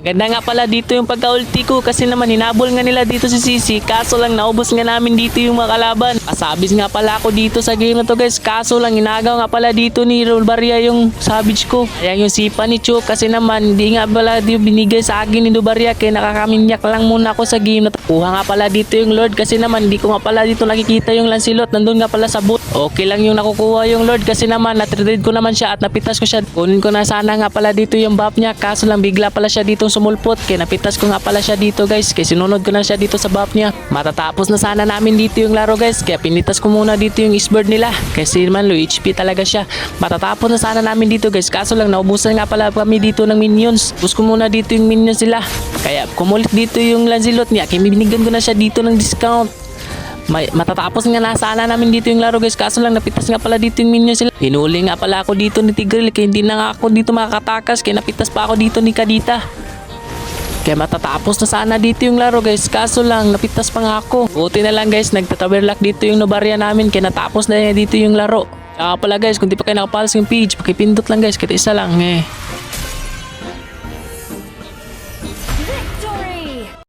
Ganda nga pala dito yung pagka-ulti ko kasi naman hinabol nga nila dito si Sisi, kaso lang naubos nga namin dito yung mga kalaban. Pasabis nga pala ako dito sa game na to guys, kaso lang inagaw nga pala dito ni Dubaria yung savage ko. Ayan yung sipa ni Chuk kasi naman di nga pala di binigay sa akin ni Dubaria kaya nakakaminyak lang muna ako sa game na to. Kuha nga pala dito yung Lord kasi naman di ko nga pala dito nakikita yung Lancelot, nandun nga pala sa boot. Okay lang yung nakukuha yung Lord kasi naman natrade ko naman siya at napitas ko siya. Kunin ko na sana nga pala dito yung buff niya, kaso lang bigla pala siya dito sumulpot kaya napitas ko nga pala siya dito guys, kaya sinunod ko na siya dito sa buff niya. Matatapos na sana namin dito yung laro guys, kaya pinitas ko muna dito yung Isbird nila kasi naman low HP talaga siya. Matatapos na sana namin dito guys, kaso lang naubusan nga pala kami dito ng minions. Bus ko muna dito yung minions nila, kaya kumulit dito yung Lancelot niya, kaya binigyan ko na siya dito ng discount. Matatapos nga na sana namin dito yung laro guys, kaso lang napitas nga pala dito yung minions sila. Hinuli nga pala ako dito ni Tigreal kaya hindi na nga ako dito makakatakas, kaya napitas pa ako dito ni Kadita. Kaya matatapos na sana dito yung laro guys, kaso lang napitas pa nga ako. Buti na lang guys, nagtataberlock dito yung Nobaria namin kaya natapos na niya dito yung laro. Tsaka pala guys, kung di pa kayo nakapalas yung page, pakipindot lang guys, kita isa lang